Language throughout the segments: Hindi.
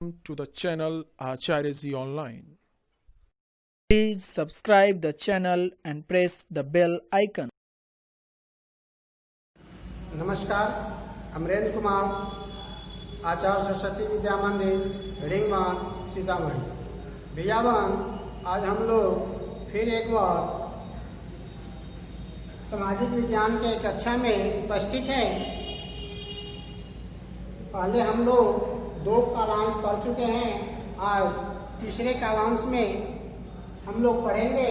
To the channel Acharya Ji Online. Please subscribe the channel and press the bell icon. नमस्कार, अमरेंद्र कुमार, आचार्य सरस्वती विद्या मंदिर, रिंगमान, सीतामढ़ी। भैयावन, आज हम लोग फिर एक बार सामाजिक विज्ञान के कक्षा में उपस्थित हैं। पहले हम लोग 2 कालांश पढ़ चुके हैं। आज तीसरे कालांश में हम लोग पढ़ेंगे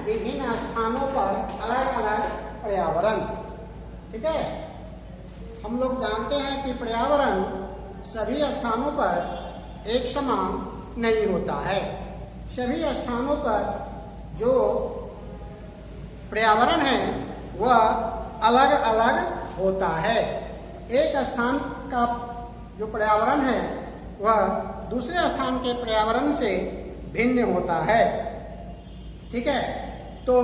विभिन्न स्थानों पर अलग अलग पर्यावरण। ठीक है, हम लोग जानते हैं कि पर्यावरण सभी स्थानों पर एक समान नहीं होता है। सभी स्थानों पर जो पर्यावरण है वह अलग अलग होता है। एक स्थान का जो पर्यावरण है वह दूसरे स्थान के पर्यावरण से भिन्न होता है। ठीक है, तो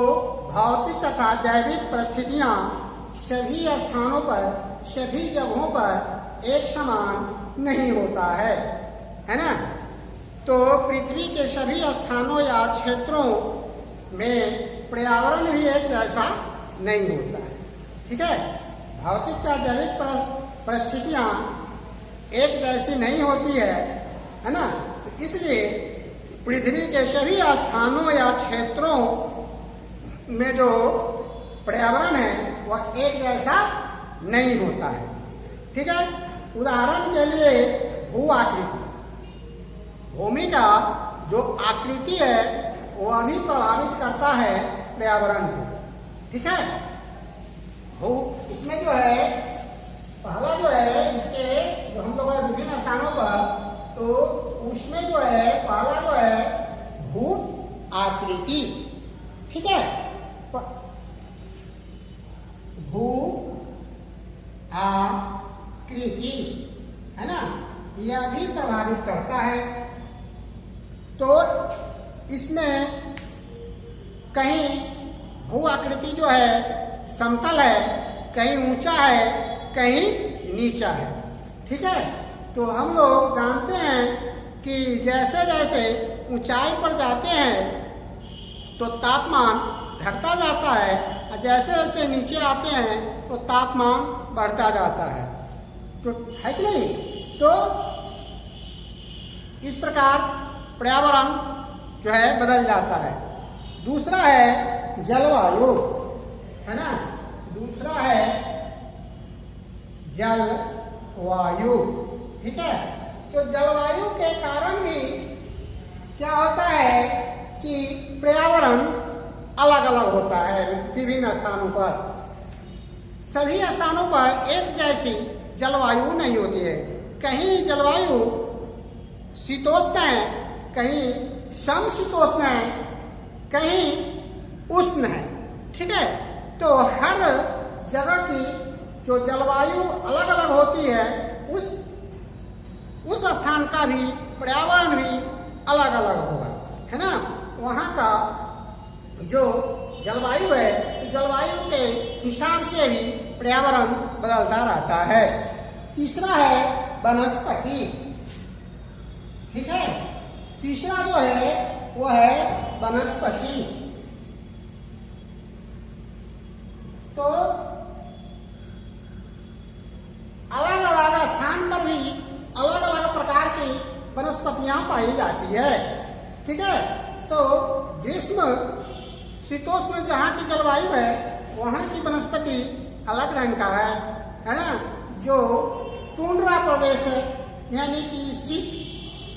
भौतिक तथा जैविक परिस्थितियां सभी स्थानों पर, सभी जगहों पर एक समान नहीं होता है ना। तो पृथ्वी के सभी स्थानों या क्षेत्रों में पर्यावरण भी एक जैसा नहीं होता है। ठीक है, भौतिक तथा जैविक परिस्थितियां एक जैसी नहीं होती है ना। तो इसलिए पृथ्वी के सभी स्थानों या क्षेत्रों में जो पर्यावरण है वह एक जैसा नहीं होता है। ठीक है, उदाहरण के लिए भू आकृति, भूमि का जो आकृति है वह भी प्रभावित करता है पर्यावरण को। ठीक है, इसमें जो है पहला जो है इसके जो हम लोग विभिन्न स्थानों पर, तो उसमें जो है पहला जो है भू आकृति। ठीक है, भू आकृति है ना, यह भी प्रभावित करता है। तो इसमें कहीं भू आकृति जो है समतल है, कहीं ऊंचा है, कहीं नीचा है। ठीक है, तो हम लोग जानते हैं कि जैसे जैसे ऊंचाई पर जाते हैं तो तापमान घटता जाता है, और जैसे जैसे नीचे आते हैं तो तापमान बढ़ता जाता है। तो है कि नहीं? तो इस प्रकार पर्यावरण जो है बदल जाता है। दूसरा है जलवायु, है ना। दूसरा है जलवायु। ठीक है, तो जलवायु के कारण भी क्या होता है कि पर्यावरण अलग अलग होता है विभिन्न स्थानों पर। सभी स्थानों पर एक जैसी जलवायु नहीं होती है। कहीं जलवायु शीतोष्ण है, कहीं समशीतोष्ण है, कहीं उष्ण है। ठीक है, तो हर जगह की जो जलवायु अलग अलग होती है, उस स्थान का भी पर्यावरण भी अलग अलग होगा, है ना। वहाँ का जो जलवायु है, तो जलवायु के हिसाब से भी पर्यावरण बदलता रहता है। तीसरा है वनस्पति। ठीक है, तीसरा जो है वह है वनस्पति। तो अलग अलग स्थान पर भी अलग अलग प्रकार की वनस्पतियां पाई जाती है। ठीक है, तो ग्रीष्म शीतोष्ण जहाँ की जलवायु है वहाँ की वनस्पति अलग रंग का है ना। जो टुंड्रा प्रदेश है यानी कि शीत,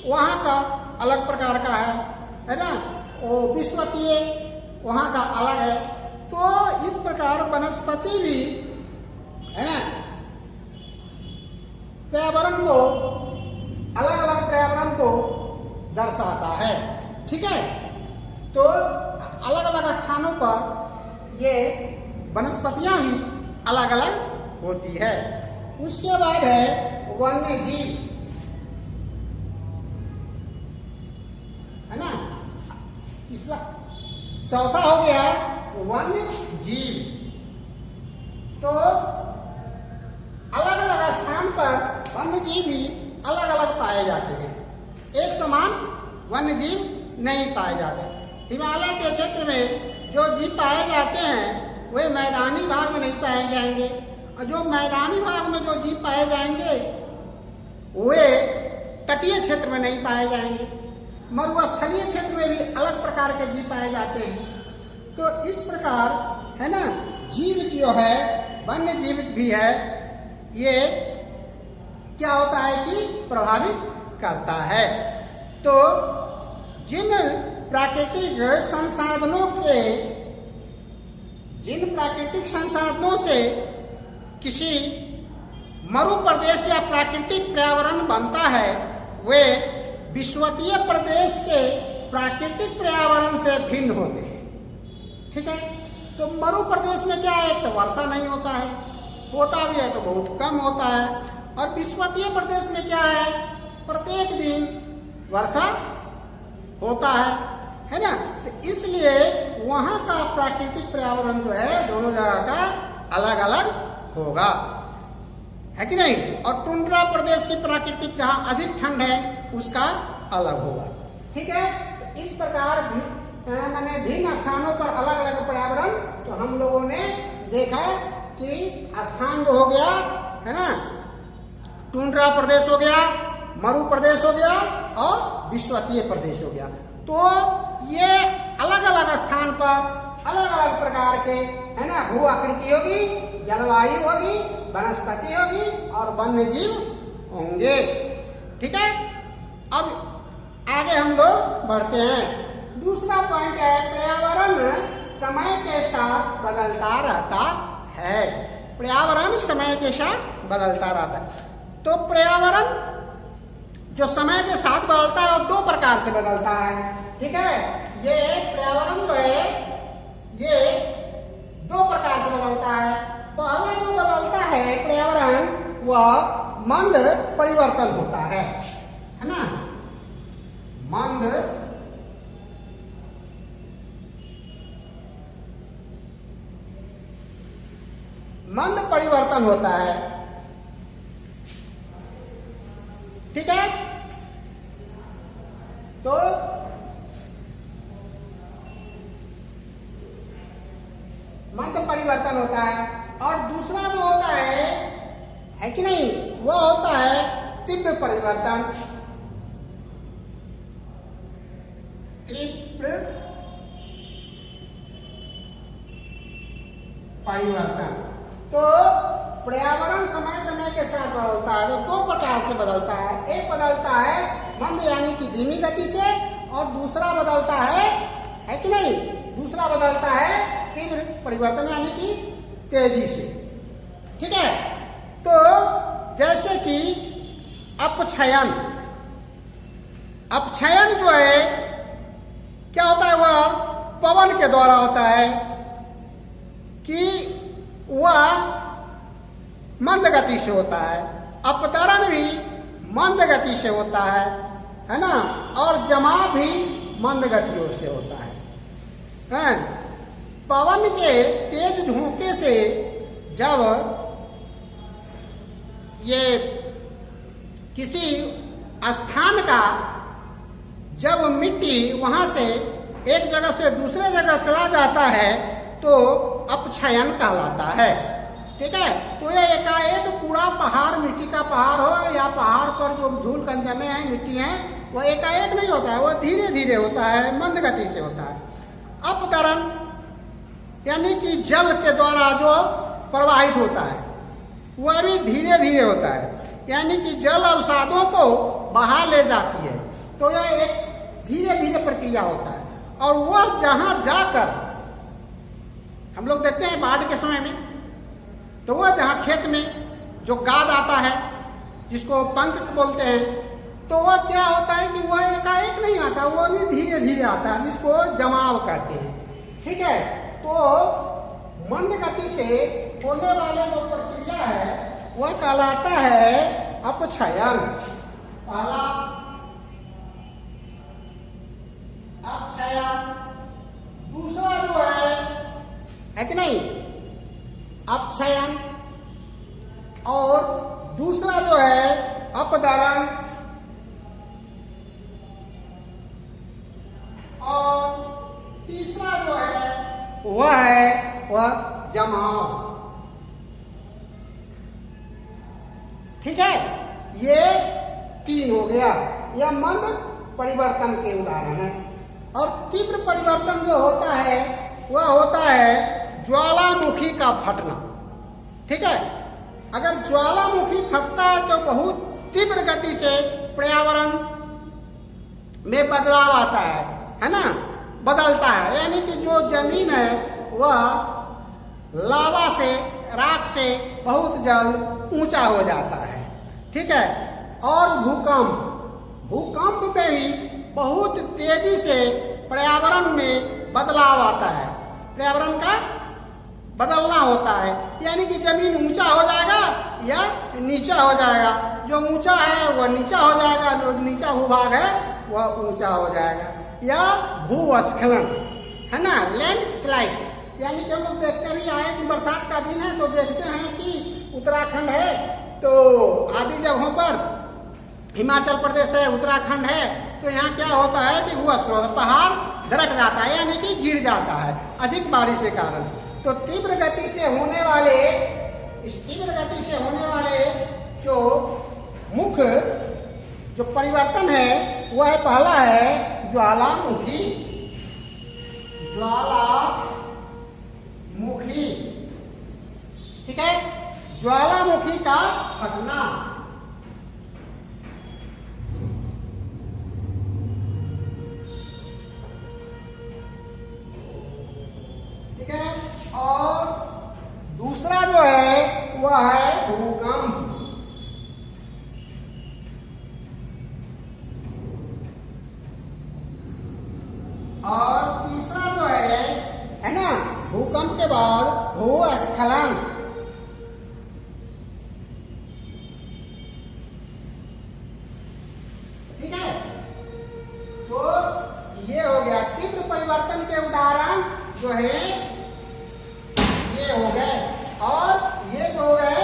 वहाँ का अलग प्रकार का है ना। वो विषुवतीय वहाँ का अलग है। तो इस प्रकार वनस्पति भी, है ना, पर्यावरण को, अलग अलग पर्यावरण को दर्शाता है। ठीक है, तो अलग अलग स्थानों पर ये वनस्पतियां भी अलग अलग होती है। उसके बाद है वन्य जीव, है ना। तीसरा, चौथा हो गया वन्य जीव। तो अलग अलग स्थान पर वन्य वन्य जीव भी अलग अलग पाए जाते हैं, एक समान वन्य जीव नहीं पाए जाते। हिमालय के क्षेत्र में जो जीव पाए जाते हैं वे मैदानी भाग में नहीं पाए जाएंगे, और जो मैदानी भाग में जो जीव पाए जाएंगे वे तटीय क्षेत्र में नहीं पाए जाएंगे। मरुस्थलीय क्षेत्र में भी अलग प्रकार के जीव पाए जाते हैं। तो इस प्रकार है ना, जीव जो है वन्य जीव भी है, ये क्या होता है कि प्रभावित करता है। तो जिन प्राकृतिक संसाधनों से किसी मरु प्रदेश या प्राकृतिक पर्यावरण बनता है, वे विश्वतीय प्रदेश के प्राकृतिक पर्यावरण से भिन्न होते हैं। ठीक है, तो मरु प्रदेश में क्या है, तो वर्षा नहीं होता है, होता भी है तो बहुत कम होता है, और विश्वतीय प्रदेश में क्या है, प्रत्येक दिन वर्षा होता है ना। तो इसलिए वहां का प्राकृतिक पर्यावरण जो है दोनों जगह का अलग अलग होगा, है कि नहीं। और टुंड्रा प्रदेश की प्राकृतिक जहां अधिक ठंड है उसका अलग होगा। ठीक है, तो इस प्रकार मैंने भिन्न स्थानों पर अलग अलग पर्यावरण, तो हम लोगों ने देखा कि स्थान जो हो गया है ना, टुंड्रा प्रदेश हो गया, मरु प्रदेश हो गया और विश्वतीय प्रदेश हो गया। तो ये अलग अलग स्थान पर अलग अलग प्रकार के है ना भू आकृति होगी, जलवायु होगी, वनस्पति होगी और वन्य जीव होंगे। ठीक है, अब आगे हम लोग बढ़ते हैं। दूसरा पॉइंट है पर्यावरण समय के साथ बदलता रहता है। पर्यावरण समय के साथ बदलता रहता है। तो पर्यावरण जो समय के साथ बदलता है वो दो प्रकार से बदलता है। ठीक है, ये पर्यावरण जो है ये दो प्रकार से बदलता है। पहला जो बदलता है पर्यावरण वह मंद परिवर्तन होता है ना, मंद परिवर्तन होता है। ठीक है, तो मंद परिवर्तन होता है। और दूसरा जो होता है कि नहीं, वो होता है तीव्र परिवर्तन। तीव्र परिवर्तन तो पर्यावरण समय समय के साथ बदलता है, तो दो प्रकार से बदलता है। एक बदलता है मंद यानी कि धीमी गति से, और दूसरा बदलता है कि नहीं, दूसरा बदलता है तीव्र परिवर्तन यानी कि तेजी से। ठीक है, तो जैसे कि अपक्षयन जो है क्या होता है, वह पवन के द्वारा होता है कि वह मंद गति से होता है। अपतरण भी मंद गति से होता है ना, और जमाव भी मंद गतियों से होता है। पवन के तेज झोंके से जब ये किसी स्थान का जब मिट्टी वहां से एक जगह से दूसरे जगह चला जाता है तो अपक्षयन कहलाता है। ठीक है, तो ये एकाएक पूरा पहाड़, मिट्टी का पहाड़ हो या पहाड़ पर जो धूल कंजमे हैं, मिट्टी है, वो एकाएक नहीं होता है, वो धीरे धीरे होता है, मंद गति से होता है। अपतरण यानी कि जल के द्वारा जो प्रवाहित होता है वह भी धीरे धीरे होता है, यानी कि जल अवसादों को बहा ले जाती है। तो यह एक धीरे धीरे प्रक्रिया होता है। और वह जहां जाकर हम लोग देखते हैं बाढ़ के समय में, तो वह जहां खेत में जो गाद आता है जिसको पंख बोलते हैं, तो वह क्या होता है कि वह एकाएक नहीं आता, वह भी धीरे धीरे आता है, जिसको जमाव कहते हैं। ठीक है, तो मंद गति से होने वाले जो प्रक्रिया है वह कहलाता है अपक्षयन। पहला अपक्षयन, दूसरा जो है कि नहीं अपक्षयन, और दूसरा जो है अपदरण और तीसरा जो है वह जमाव। ठीक है, ये 3 हो गया। यह मंद परिवर्तन के उदाहरण है। और तीव्र परिवर्तन जो होता है वह होता है ज्वालामुखी का फटना। ठीक है, अगर ज्वालामुखी फटता है तो बहुत तीव्र गति से पर्यावरण में बदलाव आता है ना, बदलता है। यानी कि जो जमीन है वह लावा से, राख से बहुत जल्द ऊंचा हो जाता है। ठीक है, और भूकंप में भी बहुत तेजी से पर्यावरण में बदलाव आता है, पर्यावरण का बदलना होता है। यानी कि जमीन ऊंचा हो जाएगा या नीचा हो जाएगा। जो ऊंचा है वह नीचा हो जाएगा, जो नीचा भूभाग है वह ऊंचा हो जाएगा। या भूस्खलन है ना, लैंडस्लाइड। यानी कि हम लोग देखते भी आए कि बरसात का दिन है तो देखते हैं कि उत्तराखंड है तो आदि जगहों पर, हिमाचल प्रदेश है, उत्तराखंड है, तो यहाँ क्या होता है कि भूस्खलन, पहाड़ धड़क जाता है यानी कि गिर जाता है अधिक बारिश के कारण। तो तीव्र गति से होने वाले जो मुख्य जो परिवर्तन है वह पहला है ज्वालामुखी। ठीक है, ज्वालामुखी का फटना। ठीक है, और दूसरा जो है वह है भूकंप। और तीसरा जो है ना, भूकंप के बाद भूस्खलन। ठीक है, तो ये हो गया तीव्र परिवर्तन के उदाहरण जो है ये हो गए। और ये जो हो गए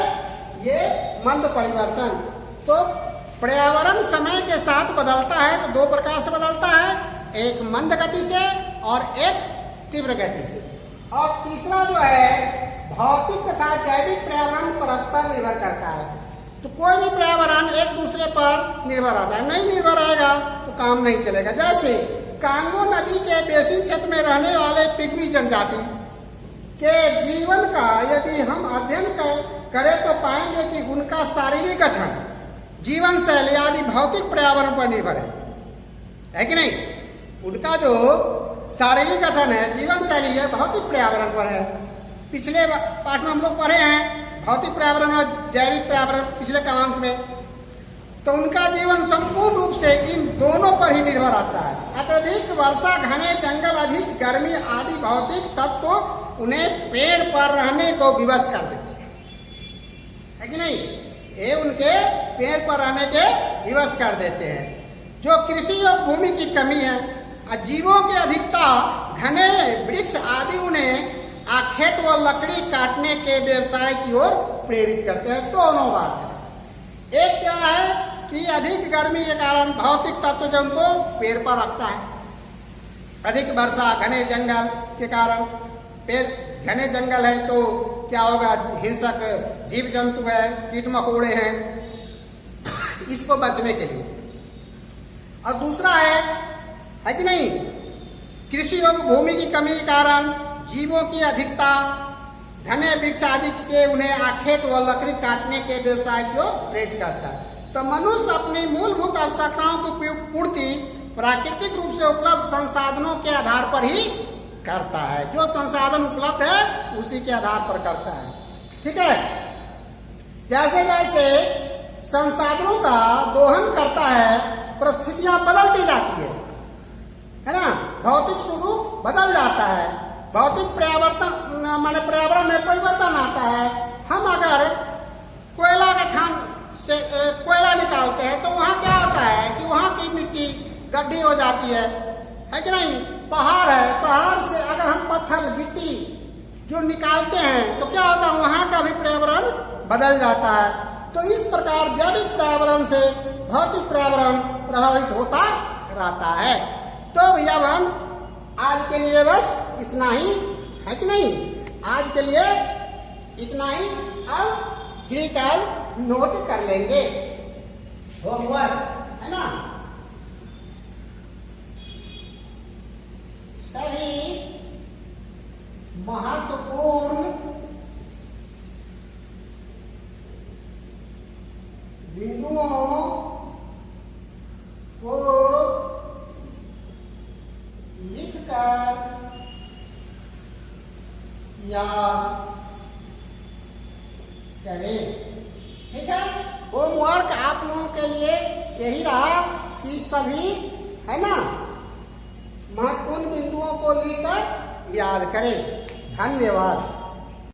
ये मंद परिवर्तन। तो पर्यावरण समय के साथ बदलता है तो 2 प्रकार से बदलता है, एक मंद गति से और एक तीव्र गति से। और तीसरा जो है भौतिक तथा जैविक पर्यावरण परस्पर निर्भर करता है। तो कोई भी पर्यावरण एक दूसरे पर निर्भर रहता है, नहीं निर्भर रहेगा तो काम नहीं चलेगा। जैसे कांगो नदी के बेसिन क्षेत्र में रहने वाले पिग्मी जनजाति के जीवन का यदि हम अध्ययन करें तो पाएंगे कि उनका शारीरिक गठन, जीवन शैली आदि भौतिक पर्यावरण पर निर्भर है कि नहीं। उनका जो शारीरिक गठन है, जीवन शैली है, भौतिक पर्यावरण पर है। पिछले पाठ में हम लोग पढ़े हैं भौतिक पर्यावरण और जैविक पर्यावरण पिछले कालांश में। तो उनका जीवन संपूर्ण रूप से इन दोनों पर ही निर्भर रहता है। अत्यधिक वर्षा, घने जंगल, अधिक गर्मी आदि भौतिक तत्व उन्हें पेड़ पर रहने को विवश कर देते है कि नहीं। ये उनके पेड़ पर रहने के विवश कर देते हैं। जो कृषि और भूमि की कमी है, जीवों की अधिकता, घने वृक्ष आदि उन्हें आखेट व लकड़ी काटने के व्यवसाय की ओर प्रेरित करते हैं। दोनों बात है। एक क्या है कि अधिक गर्मी के कारण भौतिक तत्व जो उनको पेड़ पर रखता है, अधिक वर्षा, घने जंगल के कारण, पेड़ घने जंगल है तो क्या होगा, हिंसक जीव जंतु है, कीट मकोड़े हैं, इसको बचने के लिए। और दूसरा है कि नहीं, कृषि और भूमि की कमी के कारण जीवों की अधिकता, घने वृक्ष आदि से उन्हें आखेट व लकड़ी काटने के व्यवसाय को प्रेरित करता है। तो मनुष्य अपनी मूलभूत आवश्यकताओं की पूर्ति प्राकृतिक रूप से उपलब्ध संसाधनों के आधार पर ही करता है। जो संसाधन उपलब्ध है उसी के आधार पर करता है। ठीक है, जैसे जैसे संसाधनों का दोहन करता है परिस्थितियां बदलती जाती है ना, भौतिक स्वरूप बदल जाता है, भौतिक पर्यावरण में परिवर्तन आता है। हम अगर कोयला के खान से कोयला निकालते हैं तो वहाँ क्या होता है कि वहाँ की मिट्टी गड्ढी हो जाती है कि नहीं। पहाड़ है, पहाड़ से अगर हम पत्थर गिट्टी जो निकालते हैं तो क्या होता है, वहाँ का भी पर्यावरण बदल जाता है। तो इस प्रकार जैविक पर्यावरण से भौतिक पर्यावरण प्रभावित होता रहता है। तो भैया बहन आज के लिए बस इतना ही है कि नहीं? आज के लिए इतना ही। अब ठीक है, नोट कर लेंगे होमवर्क, है ना? सभी महत्वपूर्ण बिंदुओं को लिखकर याद करें। ठीक है, होमवर्क आप लोगों के लिए यही रहा कि सभी, है ना, महत्वपूर्ण बिंदुओं को लेकर याद करें। धन्यवाद।